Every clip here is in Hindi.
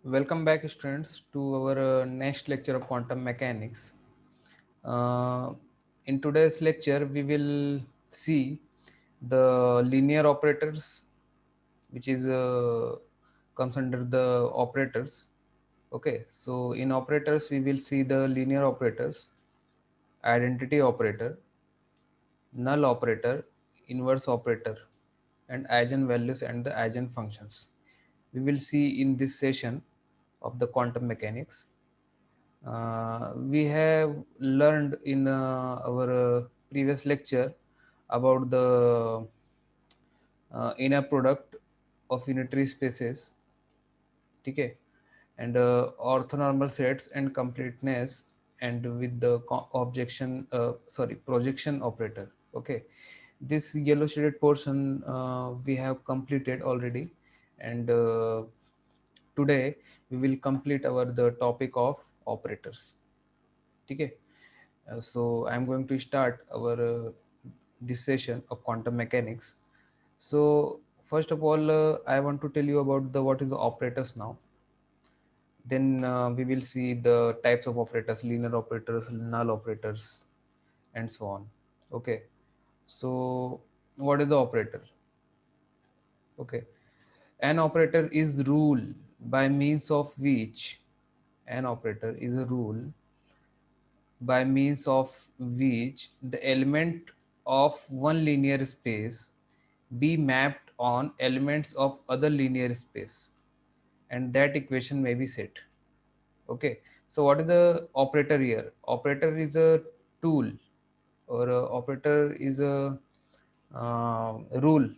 Welcome back, students, to our next lecture of quantum mechanics. Uh, in today's lecture, we will see the linear operators, which is comes under the operators. Okay, so in operators, we will see the linear operators, identity operator, null operator, inverse operator, and eigenvalues and the eigenfunctions. We will see in this session of the quantum mechanics. We have learned in our previous lecture about the inner product of unitary spaces, okay, and orthonormal sets and completeness, and with the projection operator. Okay, this yellow shaded portion we have completed already, and today we will complete our the topic of operators. Okay. So I'm going to start our this session of quantum mechanics. So first of all, I want to tell you about the what is the operators now. Then we will see the types of operators, linear operators, null operators, and so on. Okay. So what is the operator? Okay. An operator is rule by means of which an operator is a rule by means of which the element of one linear space be mapped on elements of other linear space, and that equation may be set. Okay, so what is the operator here? Operator is a tool, or operator is a rule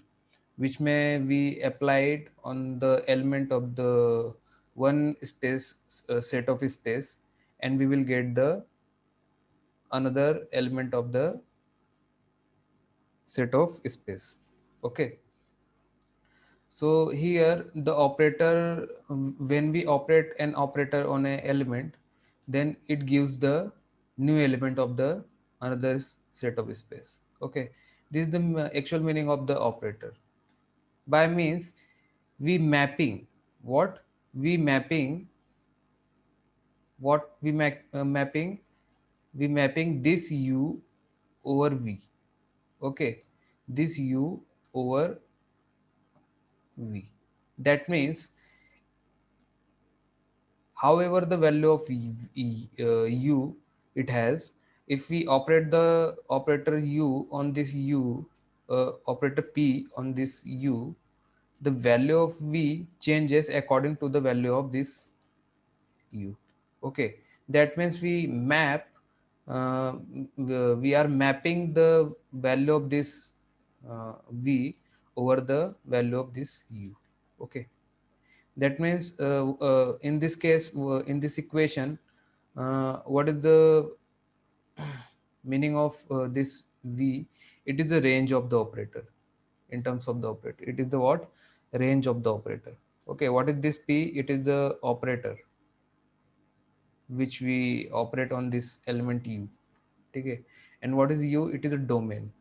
which may be applied on the element of the one space, set of space, and we will get the another element of the set of space. Okay, so here the operator, when we operate an operator on a element, then it gives the new element of the another set of space. Okay, this is the actual meaning of the operator. By means we mapping, what we mapping, mapping, we mapping this u over v. Okay, this u over v. That means, however, the value of u it has, if we operate the operator u on this u, operator p on this u, the value of v changes according to the value of this u. Okay, that means we map, we are mapping the value of this v over the value of this u. Okay, that means in this case, in this equation, what is the meaning of this v? It is the range of the operator. In terms of the operator, it is the what? Range of the operator. Okay, what is this p? It is the operator which we operate on this element u. Okay, and what is u? It is a domain.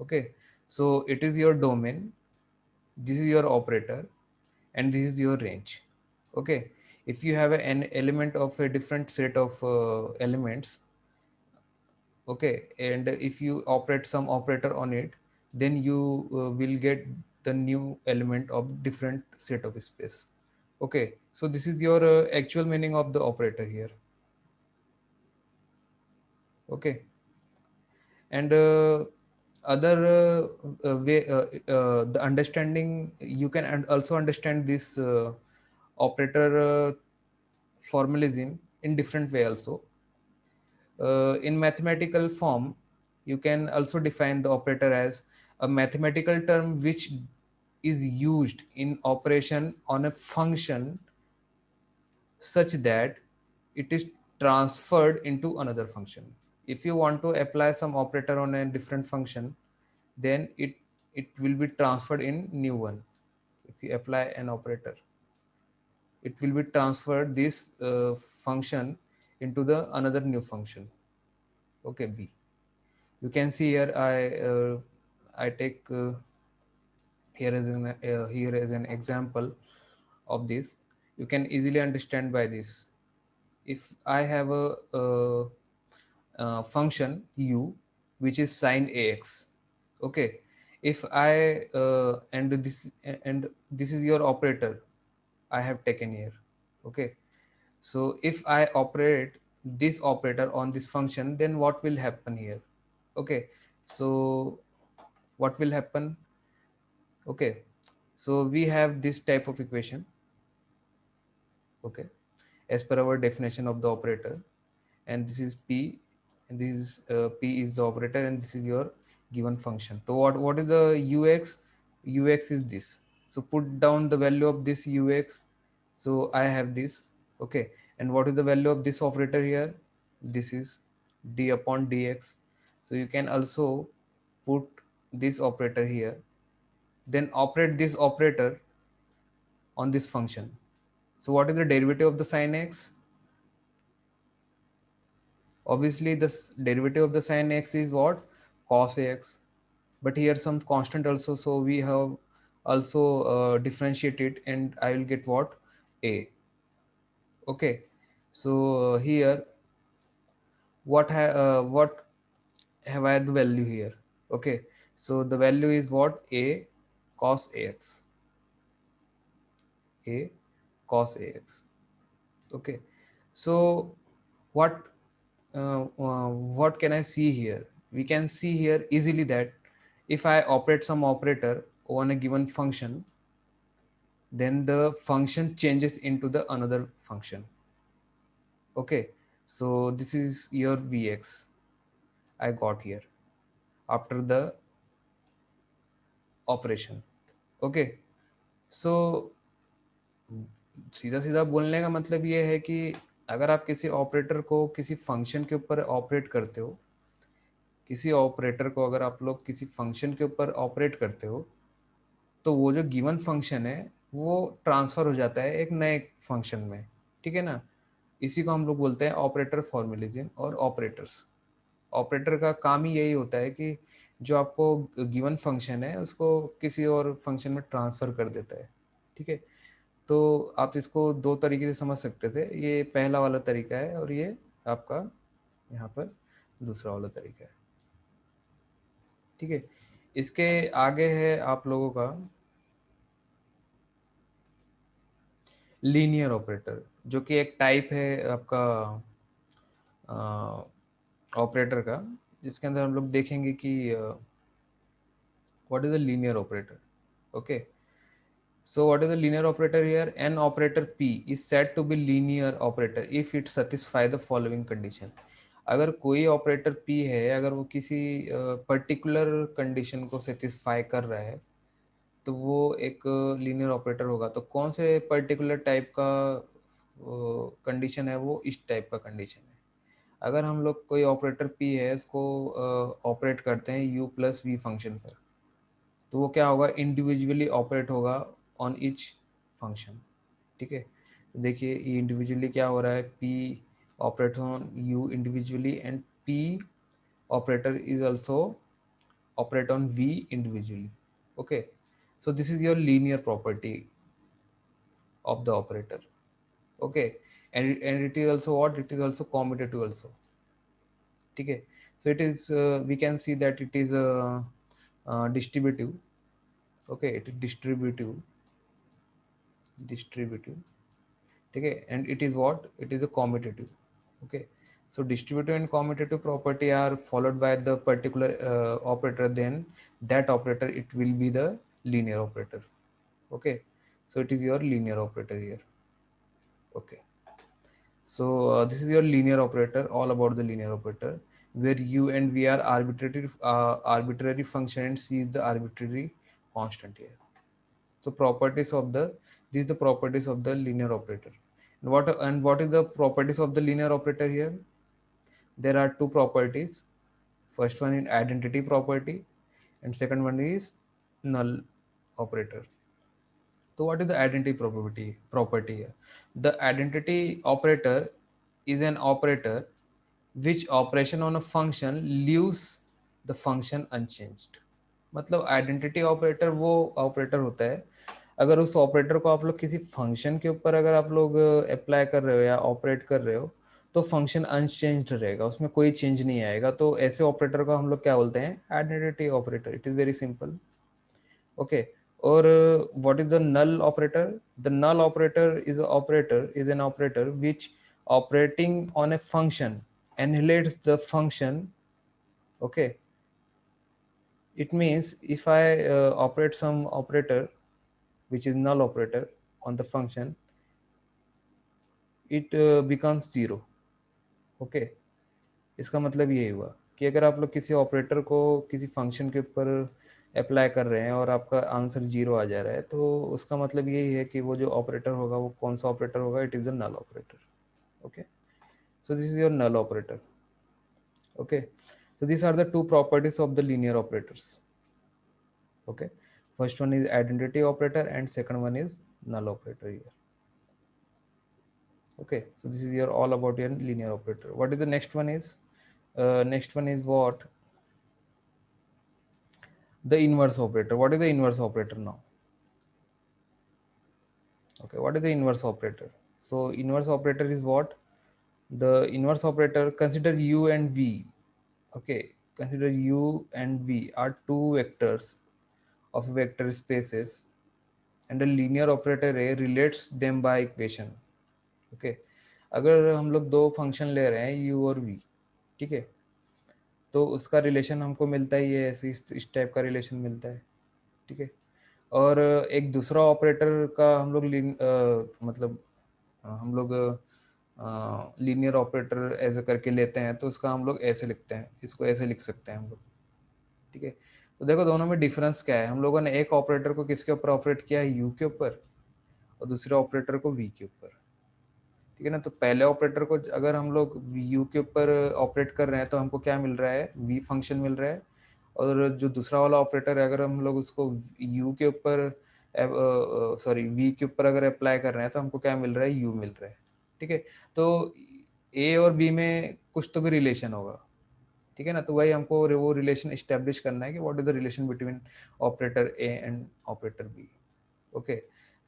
Okay, so it is your domain, this is your operator, and this is your range. Okay, if you have an element of a different set of elements, okay, and if you operate some operator on it, then you will get the new element of different set of space. Okay, so this is your actual meaning of the operator here. Okay, and other way, the understanding, you can also understand this operator formalism in different way also. In mathematical form, you can also define the operator as a mathematical term which is used in operation on a function such that it is transferred into another function. If you want to apply some operator on a different function, then it will be transferred in new one. If you apply an operator, it will be transferred this function into the another new function. Okay, b. You can see here, I take here as an example of this. You can easily understand by this. If I have a function u which is sine ax, okay, if I and this is your operator I have taken here, okay. So if I operate this operator on this function, then what will happen here? Okay, so what will happen? Okay, so we have this type of equation, okay, as per our definition of the operator, and this is p, and this is p is the operator, and this is your given function. So what is the ux? Ux is this. So put down the value of this ux. So I have this, okay. And what is the value of this operator here? This is d upon dx. So you can also put this operator here, then operate this operator on this function. So what is the derivative of the sin x? Obviously the derivative of the sin x is what? Cos x. But here some constant also, so we have also differentiate it, and I will get what? A. Okay, so here what have I the value here? Okay, so the value is what? A cos ax. A cos ax. Okay, so what what can I see here? We can see here easily that if I operate some operator on a given function, then the function changes into the another function. Okay, so this is your vx I got here after the operation. Okay, so सीधा सीधा बोलने का मतलब ये है कि अगर आप किसी ऑपरेटर को किसी फंक्शन के ऊपर ऑपरेट करते हो, किसी ऑपरेटर को अगर आप लोग किसी फंक्शन के ऊपर ऑपरेट करते हो, तो वो जो गिवन फंक्शन है वो ट्रांसफर हो जाता है एक नए फंक्शन में, ठीक है ना। इसी को हम लोग बोलते हैं ऑपरेटर फॉर्मुलिज्म और ऑपरेटर्स। ऑपरेटर का काम ही यही होता है कि जो आपको गिवन फंक्शन है उसको किसी और फंक्शन में ट्रांसफर कर देता है, ठीक है। तो आप इसको दो तरीके से समझ सकते थे, ये पहला वाला तरीका है और ये आपका यहाँ पर दूसरा वाला तरीका है, ठीक है। इसके आगे है आप लोगों का लीनियर ऑपरेटर, जो कि एक टाइप है आपका ऑपरेटर का, जिसके अंदर हम लोग देखेंगे कि what is the linear operator. Okay, so what is the linear operator here? An operator p is said to be linear operator if it satisfy the following condition. अगर कोई ऑपरेटर p है, अगर वो किसी पर्टिकुलर कंडीशन को सेटिस्फाई कर रहा है, तो वो एक लीनियर ऑपरेटर होगा। तो कौन से पर्टिकुलर टाइप का कंडीशन है? वो इस टाइप का कंडीशन है। अगर हम लोग कोई ऑपरेटर p है उसको ऑपरेट करते हैं u प्लस वी फंक्शन पर, तो वो क्या होगा? इंडिविजुअली ऑपरेट होगा ऑन ईच फंक्शन, ठीक है। तो देखिए ये इंडिविजुअली क्या हो रहा है, p operate on u individually and p operator is also operate on v individually. Okay, so this is your linear property of the operator. Okay, and it is also what? It is also commutative also, okay. So it is we can see that it is a distributive. Okay, it is distributive, okay. And it is what? It is a commutative. Okay, so distributive and commutative property are followed by the particular operator, then that operator it will be the linear operator. Okay, so it is your linear operator here. Okay, so this is your linear operator, all about the linear operator, where u and v are arbitrary function and c is the arbitrary constant here. So properties of the, these the properties of the linear operator. And what is the properties of the linear operator here? There are two properties. First one is identity property, and second one is null operator. So what is the identity property here? The identity operator is an operator which operation on a function leaves the function unchanged. मतलब आइडेंटिटी ऑपरेटर वो ऑपरेटर होता है अगर उस ऑपरेटर को आप लोग किसी फंक्शन के ऊपर अगर आप लोग अप्लाई कर रहे हो या ऑपरेट कर रहे हो तो फंक्शन अनचेंज्ड रहेगा, उसमें कोई चेंज नहीं आएगा। तो ऐसे ऑपरेटर को हम लोग क्या बोलते हैं? Identity operator. It is very simple. Okay. और what is the null operator? The null operator is an operator which operating on a function annihilates the function. Okay, it means if I operate some operator which is null operator on the function, it becomes zero. Okay, इसका मतलब ये हुआ कि अगर आप लोग किसी ऑपरेटर को किसी फंक्शन के ऊपर अप्लाई कर रहे हैं और आपका आंसर जीरो आ जा रहा है, तो उसका मतलब यही है कि वो जो ऑपरेटर होगा वो कौन सा ऑपरेटर होगा? It is a null operator. Okay, so this is your null operator. Okay, so these are the two properties of the linear operators. Okay, first one is identity operator and second one is null operator here. Okay, so this is your all about your linear operator. What is the next one is? Next one is what? The inverse operator. What is the inverse operator now? Okay, what is the inverse operator? So inverse operator is what? The inverse operator, consider u and v. Okay, consider u and v are two vectors of vector spaces and a linear operator A relates them by equation. Okay, अगर हम लोग दो फंक्शन ले रहे हैं u और v, ठीक है, तो उसका रिलेशन हमको मिलता ही है, ऐसे इस टाइप का रिलेशन मिलता है। ठीक है, और एक दूसरा ऑपरेटर का हम लोग मतलब हम लोग लीनियर ऑपरेटर ऐसे करके लेते हैं, तो उसका हम लोग ऐसे लिखते हैं, इसको ऐसे लिख सकते हैं हम लोग। ठीक है, तो देखो दोनों में डिफरेंस क्या है? हम लोगों ने एक ऑपरेटर को किसके ऊपर ऑपरेट किया है? यू के ऊपर, और दूसरे ऑपरेटर को वी के ऊपर। ठीक है ना, तो पहले ऑपरेटर को अगर हम लोग यू के ऊपर ऑपरेट कर रहे हैं तो हमको क्या मिल रहा है? वी फंक्शन मिल रहा है। और जो दूसरा वाला ऑपरेटर है अगर हम लोग उसको यू के ऊपर सॉरी वी के ऊपर अगर अप्लाई कर रहे हैं तो हमको क्या मिल रहा है? यू मिल रहा है। ठीक है, तो ए और बी में कुछ तो भी रिलेशन होगा। ठीक है ना, तो वही हमको वो रिलेशन इस्टेब्लिश करना है कि what is the relation between operator A and operator B. Okay,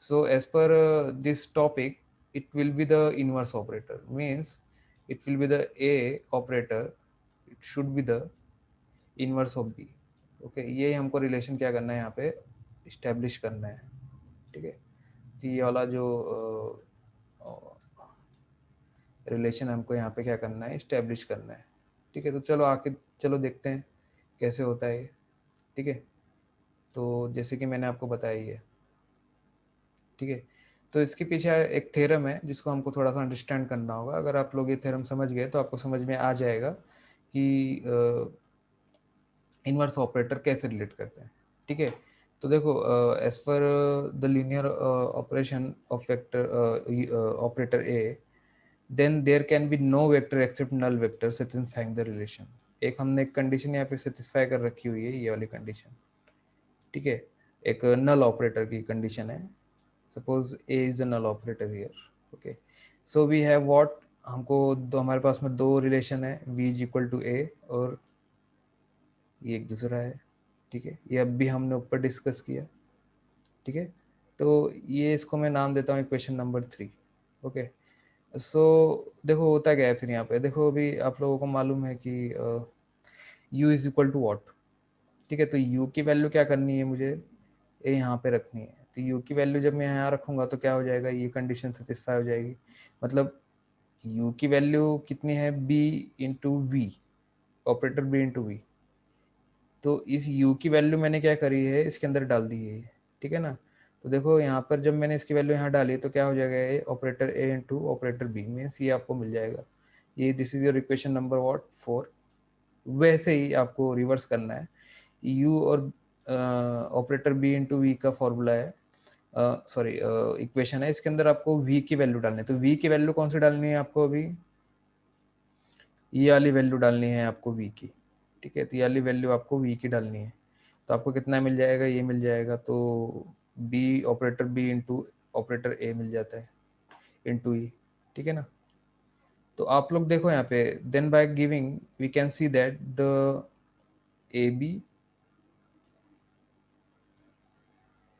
so as per this topic, it will be the inverse operator, means it will be the A operator, it should be the inverse of B. Okay, ये हमको रिलेशन क्या करना है यहाँ पे? इस्टेब्लिश करना है। ठीक है, तो ये वाला जो रिलेशन हमको यहाँ पे क्या करना है? इस्टेब्लिश करना है। ठीक है, तो चलो आके चलो देखते हैं कैसे होता है ये। ठीक है, तो जैसे कि मैंने आपको बताया ये। ठीक है, तो इसके पीछे एक थ्योरम है जिसको हमको थोड़ा सा अंडरस्टैंड करना होगा। अगर आप लोग ये थ्योरम समझ गए तो आपको समझ में आ जाएगा कि इनवर्स ऑपरेटर कैसे रिलेट करते हैं। ठीक है, तो देखो as per the linear operation of vector operator A, then there can be no vector except null vector satisfying the relation. एक हमने एक कंडीशन यहाँ पे सेटिस्फाई कर रखी हुई है, ये वाली कंडीशन। ठीक है, एक नल ऑपरेटर की कंडीशन है। Suppose A is a null operator here. Okay, so we have what, हमको दो, हमारे पास में दो रिलेशन है, v is equal to A और ये एक दूसरा है। ठीक है, ये अब भी हमने ऊपर डिस्कस किया। ठीक है, तो ये इसको मैं नाम देता हूँ इक्वेशन नंबर 3। ओके, सो देखो होता क्या है फिर यहाँ पे। देखो अभी आप लोगों को मालूम है कि u is equal to what. ठीक है, तो u की वैल्यू क्या करनी है मुझे? ए यहाँ पे रखनी है। तो u की वैल्यू जब मैं यहाँ रखूँगा तो क्या हो जाएगा? ये कंडीशन सेटिस्फाई हो जाएगी। मतलब u की वैल्यू कितनी है? b into v, operator b into v. तो इस u की वैल्यू मैंने क्या करी है? इसके अंदर डाल दी है। ठीक है ना, तो देखो यहाँ पर जब मैंने इसकी वैल्यू यहाँ डाली तो क्या हो जाएगा? ये operator a into operator b means ये आपको मिल जाएगा। ये this is your equation number what 4। वैसे ही आपको रिवर्स करना है। u और ऑपरेटर b इंटू वी का फॉर्मूला है, सॉरी इक्वेशन है, इसके अंदर आपको v की वैल्यू डालनी है। तो v की वैल्यू कौन सी डालनी है आपको? अभी ये वाली वैल्यू डालनी है आपको v की। ठीक है, तो ये वाली वैल्यू आपको v की डालनी है। तो आपको कितना मिल जाएगा? ये मिल जाएगा, तो b operator b into operator a मिल जाता है इंटू ई। ठीक है ना, तो आप लोग देखो यहाँ पे, then by giving we can see that the A B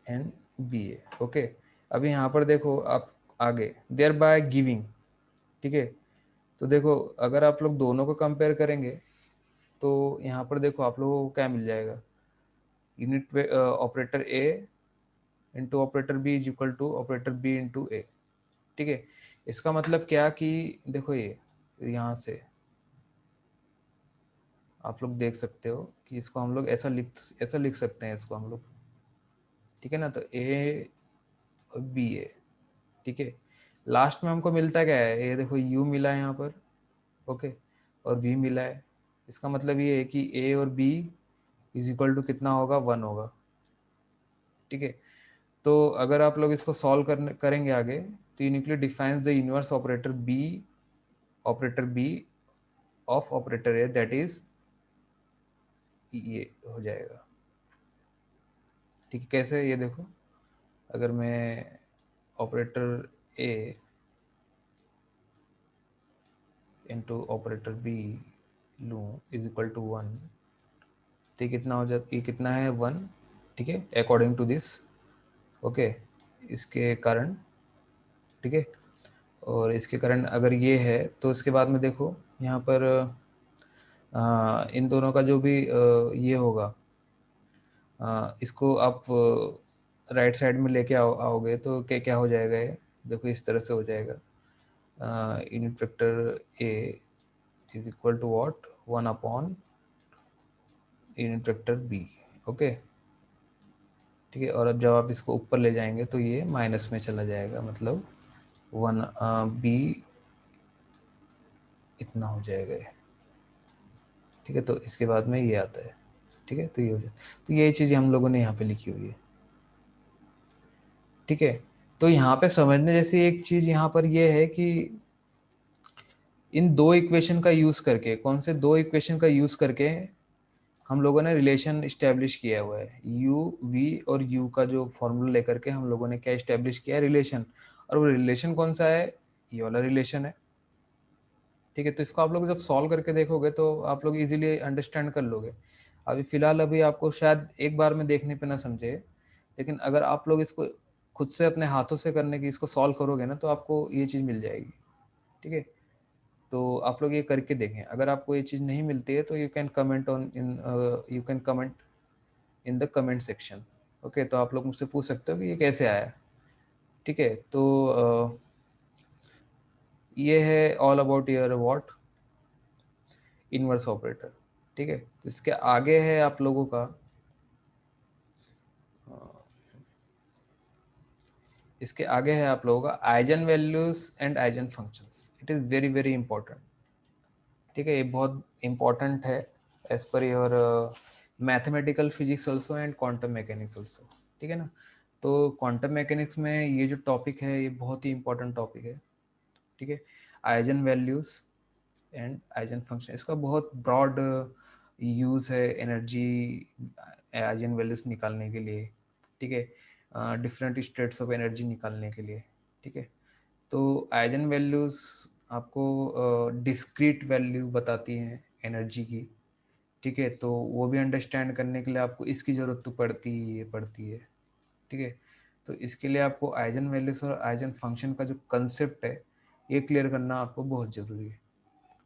and B A. Okay, अभी यहाँ पर देखो आप आगे, देयर बाय गिविंग, ठीक है। तो देखो अगर आप लोग दोनों को कंपेयर करेंगे तो यहाँ पर देखो आप लोगों को क्या मिल जाएगा, unit operator A into operator B is equal to operator B into A, ठीक है। इसका मतलब क्या कि देखो ये यहाँ से आप लोग देख सकते हो कि इसको हम लोग ऐसा लिख सकते हैं इसको हम लोग, ठीक है ना। तो ए और बी ए, ठीक है। लास्ट में हमको मिलता क्या है, ये देखो यू मिला है यहाँ पर, ओके, और वी मिला है। इसका मतलब ये है कि ए और बी इज इक्वल टू कितना होगा, 1 होगा, ठीक है। तो अगर आप लोग इसको सॉल्व करेंगे आगे, तो uniquely defines the inverse operator B of operator A, that is ये हो जाएगा, ठीक है। कैसे, ये देखो अगर मैं operator A into operator B लूँ इज इक्वल टू 1, तो ये कितना हो जाता, ये कितना है 1, ठीक है, अकॉर्डिंग टू दिस, ओके। इसके कारण, ठीक है, और इसके कारण अगर ये है तो इसके बाद में देखो यहाँ पर इन दोनों का जो भी ये होगा, इसको आप राइट साइड में लेके आओगे तो क्या क्या हो जाएगा, ये देखो इस तरह से हो जाएगा, unit vector A is equal to what, 1 upon unit vector B, okay, ठीक है। और अब जब आप इसको ऊपर ले जाएंगे तो ये माइनस में चला जाएगा, मतलब 1 बी इतना हो जाएगा ये, ठीक है। तो इसके बाद में ये आता है, ठीक है। तो ये हो जाए, तो ये चीज़ हम लोगों ने यहाँ पे लिखी हुई है, ठीक है। तो यहाँ पे समझने जैसी एक चीज़ यहाँ पर ये है कि इन दो इक्वेशन का यूज़ करके, कौन से दो इक्वेशन का यूज़ करके हम लोगों ने रिलेशन इस्टेब्लिश किया हुआ है, यू वी और यू का जो फॉर्मूला लेकर के हम लोगों ने क्या इस्टेब्लिश किया है, रिलेशन। और वो रिलेशन कौन सा है, ये वाला रिलेशन है, ठीक है। तो इसको आप लोग जब सॉल्व करके देखोगे तो आप लोग इजीली अंडरस्टैंड कर लोगे। अभी फिलहाल अभी आपको शायद एक बार में देखने पे ना समझे, लेकिन अगर आप लोग इसको खुद से अपने हाथों से करने की, इसको सॉल्व करोगे ना, तो आपको ये चीज़ मिल जाएगी, ठीक है। तो आप लोग ये करके देखें, अगर आपको ये चीज़ नहीं मिलती है तो you can comment on in you can comment in the comment section, okay. तो आप लोग मुझसे पूछ सकते हो कि ये कैसे आया, ठीक है। तो ये है all about your what, inverse operator, ठीक है। तो इसके आगे है आप लोगों का इसके आगे है आप लोगों का eigen values and eigen functions. It is very very important, ठीक है। ये बहुत इंपॉर्टेंट है as per your mathematical physics also and quantum mechanics also, ठीक है ना। तो क्वांटम मैकेनिक्स में ये जो टॉपिक है ये बहुत ही इंपॉर्टेंट टॉपिक है, ठीक है। Eigen values and eigen function, इसका बहुत ब्रॉड यूज़ है एनर्जी आइजन वैल्यूज निकालने के लिए, ठीक है, डिफरेंट स्टेट्स ऑफ एनर्जी निकालने के लिए, ठीक है। तो आइजन वैल्यूज आपको डिस्क्रीट वैल्यू बताती हैं एनर्जी की, ठीक है। तो वो भी अंडरस्टैंड करने के लिए आपको इसकी ज़रूरत तो पड़ती है, ठीक है। तो इसके लिए आपको आइजन वैल्यूज और आइजन फंक्शन का जो कंसेप्ट है ये क्लियर करना आपको बहुत ज़रूरी है,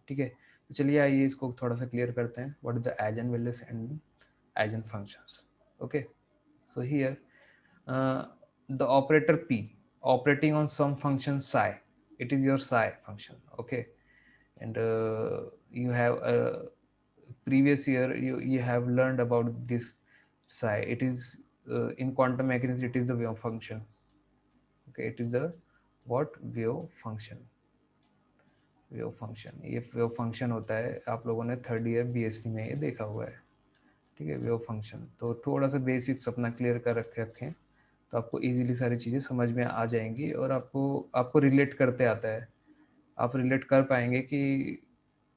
ठीक है। तो चलिए आइए इसको थोड़ा सा क्लियर करते हैं, what is the eigen values and eigen functions, okay. So here the operator p operating on some function psi, it is your psi function, okay. And you have previous year you have learned about this psi. It is in quantum mechanics it is the wave function, okay. It is the what, wave function, wave function. ये वेव फंक्शन होता है, आप लोगों ने थर्ड ईयर बीएससी में ये देखा हुआ है, ठीक है, वेव फंक्शन। तो थोड़ा सा बेसिक्स अपना क्लियर कर रखें तो आपको इजीली सारी चीज़ें समझ में आ जाएंगी और आपको आपको रिलेट करते आता है, आप रिलेट कर पाएंगे कि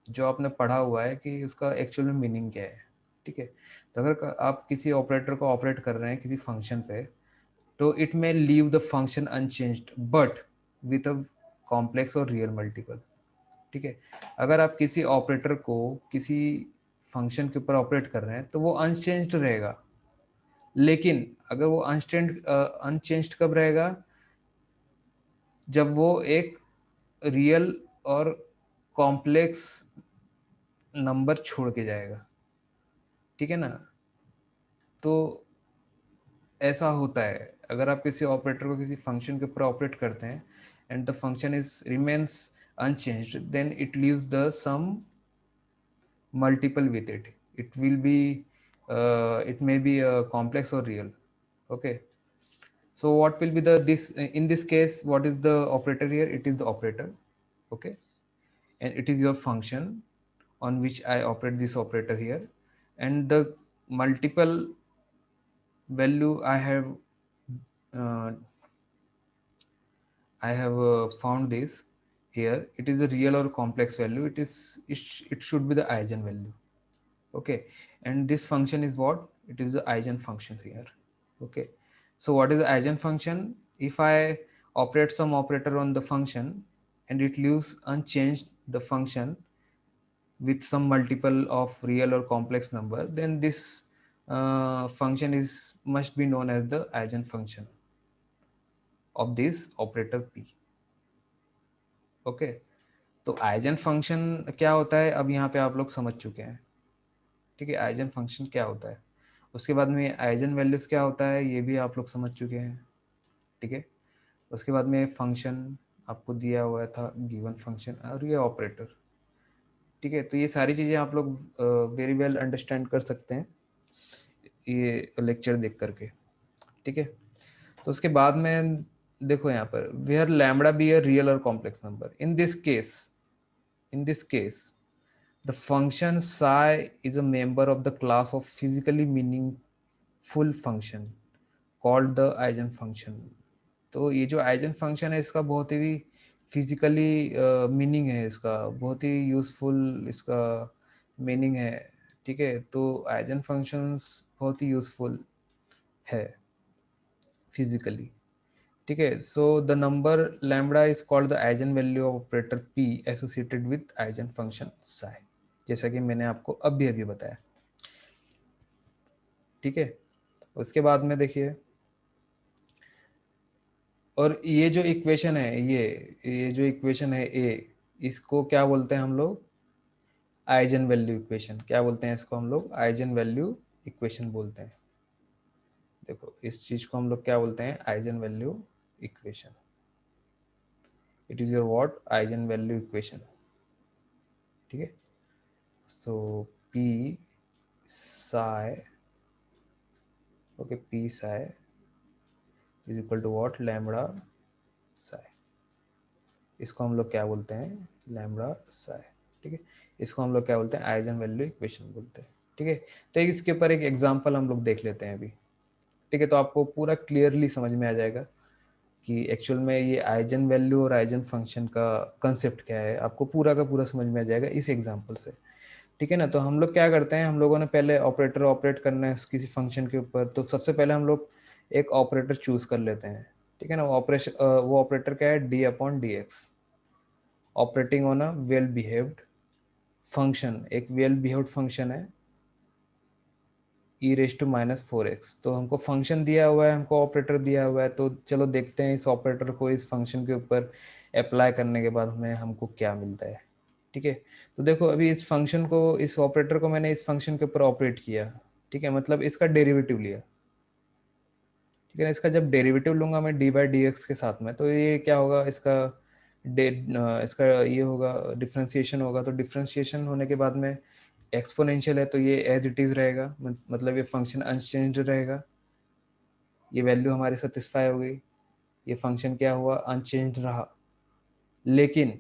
जो आपने पढ़ा हुआ है कि उसका एक्चुअल में मीनिंग क्या है, ठीक है। तो अगर आप किसी ऑपरेटर को ऑपरेट कर रहे हैं किसी फंक्शन पे, तो it may leave the function unchanged but with a complex और रियल मल्टीपल, ठीक है। अगर आप किसी ऑपरेटर को किसी फंक्शन के ऊपर ऑपरेट कर रहे हैं तो वो अनचेंज्ड रहेगा, लेकिन अगर वो अनचेंज्ड कब रहेगा, जब वो एक रियल और कॉम्प्लेक्स नंबर छोड़ के जाएगा, ठीक है ना। तो ऐसा होता है, अगर आप किसी ऑपरेटर को किसी फंक्शन के ऊपर ऑपरेट करते हैं and the function is remains unchanged, then it leaves the sum multiple with it. It will be it may be complex or real. Okay, so what will be the this in this case, what is the operator here? It is the operator. Okay, and it is your function on which I operate this operator here, and the multiple value uh, I have found this here. It is a real or complex value. It should be the eigenvalue. Okay, and this function is what? It is the eigenfunction here. Okay, so what is the eigenfunction? If I operate some operator on the function and it leaves unchanged the function with some multiple of real or complex number, then this function is must be known as the eigenfunction of this operator p. Okay, तो आइजन फंक्शन क्या होता है अब यहाँ पे आप लोग समझ चुके हैं, ठीक है। आइजन फंक्शन क्या होता है, उसके बाद में आइजन वैल्यूज क्या होता है ये भी आप लोग समझ चुके हैं, ठीक है। उसके बाद में फंक्शन आपको दिया हुआ था, गिवन फंक्शन और ये ऑपरेटर, ठीक है। तो ये सारी चीज़ें आप लोग वेरी वेल अंडरस्टैंड कर सकते हैं ये लेक्चर देख करके, ठीक है। तो उसके बाद में देखो यहाँ पर where lambda be a real और complex number, in this case the function psi is a member of the class of physically meaningful function called the eigenfunction। तो ये जो आइजन फंक्शन है इसका बहुत ही फिजिकली मीनिंग है, इसका बहुत ही यूजफुल इसका मीनिंग है, ठीक है। तो आइजन फंक्शंस बहुत ही यूजफुल है फिजिकली, ठीक है। So the number lambda is called the eigen value of operator P associated with eigen function psi, जैसा कि मैंने आपको अभी अभी बताया, ठीक है। उसके बाद में देखिए, और ये जो इक्वेशन है ये जो इक्वेशन है ए, इसको क्या बोलते हैं हम लोग? Eigen value equation. क्या बोलते हैं इसको हम लोग? आइजन वैल्यू इक्वेशन बोलते हैं। देखो इस चीज को हम लोग क्या बोलते हैं? Eigen value equation. It is your what? Eigen value equation, ठीक है। So P psi, okay, P psi is equal to what? Lambda psi. इसको हम लोग क्या बोलते हैं? लैम्बडा साई, ठीक है। इसको हम लोग क्या बोलते हैं? आइजन वैल्यू इक्वेशन बोलते हैं, ठीक है। तो इसके ऊपर एक एग्जांपल हम लोग देख लेते हैं अभी, ठीक है। तो आपको पूरा क्लियरली समझ में आ जाएगा कि एक्चुअल में ये आइजन वैल्यू और आइजन फंक्शन का कंसेप्ट क्या है, आपको पूरा का पूरा समझ में आ जाएगा इस एग्जांपल से, ठीक है ना। तो हम लोग क्या करते हैं, हम लोगों ने पहले ऑपरेटर ऑपरेट करना है किसी फंक्शन के ऊपर, तो सबसे पहले हम लोग एक ऑपरेटर चूज कर लेते हैं, ठीक है ना। वो ऑपरेटर क्या है? D upon D X, operating on a well behaved function. एक वेल बिहेव्ड फंक्शन है e raise to minus four x. तो हमको फंक्शन दिया हुआ है, हमको ऑपरेटर दिया हुआ है, तो चलो देखते हैं इस ऑपरेटर को इस फंक्शन के ऊपर अप्लाई करने के बाद हमें हमको क्या मिलता है, ठीक है। तो देखो अभी इस फंक्शन को, इस ऑपरेटर को मैंने इस फंक्शन के ऊपर ऑपरेट किया, ठीक है, मतलब इसका डेरिवेटिव लिया, ठीक है ना। इसका जब डेरिवेटिव लूंगा मैं डी बाई डी एक्स के साथ में, तो ये क्या होगा? इसका ये होगा, डिफ्रेंसिएशन होगा। तो डिफ्रेंसिएशन होने के बाद में एक्सपोनेंशियल है तो ये एज इट इज रहेगा, मतलब ये फंक्शन अनचेंज्ड रहेगा। ये वैल्यू हमारी सेटिस्फाई हो गई, ये फंक्शन क्या हुआ? अनचेंज्ड रहा। लेकिन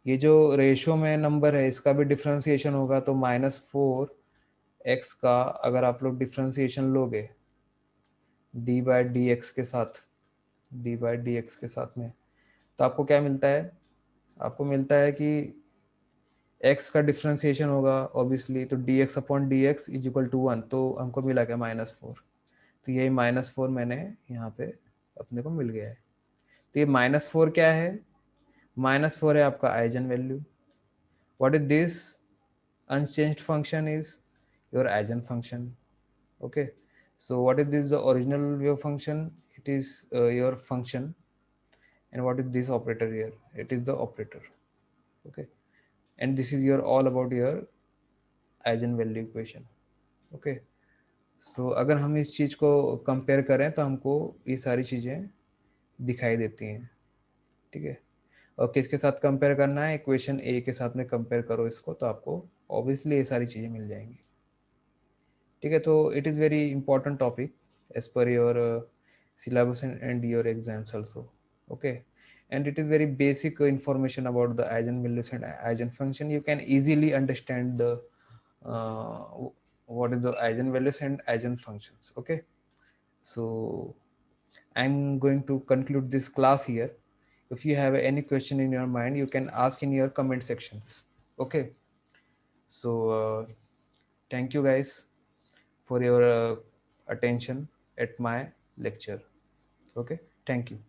ये जो रेशियो में नंबर है इसका भी डिफ्रेंसिएशन होगा, तो माइनस फोर एक्स का अगर आप लोग डिफ्रेंसिएशन लोगे डी बाई डी एक्स के साथ, डी बाई डी एक्स के साथ में, तो आपको क्या मिलता है? आपको मिलता है कि x का डिफ्रेंसिएशन होगा ऑब्वियसली, तो d x upon D x is equal to one, तो हमको मिला क्या? Minus four. तो ये माइनस फोर मैंने यहाँ पे अपने को मिल गया है। तो ये माइनस फोर क्या है? माइनस फोर है आपका eigen value. What is this? Unchanged function is your eigen function, okay. So what is this, the original wave function? It is your function. And what is this operator here? It is the operator. Okay. And this is your all about your eigen value equation. Okay. So अगर हम इस चीज़ को कंपेयर करें तो हमको ये सारी चीज़ें दिखाई देती हैं. ठीक है. और किसके साथ कंपेयर करना है? इक्वेशन ए के साथ में कंपेयर करो इसको, तो आपको ऑब्वियसली ये सारी चीज़ें मिल जाएंगी. ठीक है. तो it is very important topic as per your syllabus and your exams also. Okay. And it is very basic information about the eigenvalues and eigenfunction. You can easily understand the what is the eigenvalues and eigenfunctions. Okay. So I'm going to conclude this class here. If you have any question in your mind, you can ask in your comment sections. Okay. So thank you guys for your attention at my lecture. Okay. Thank you.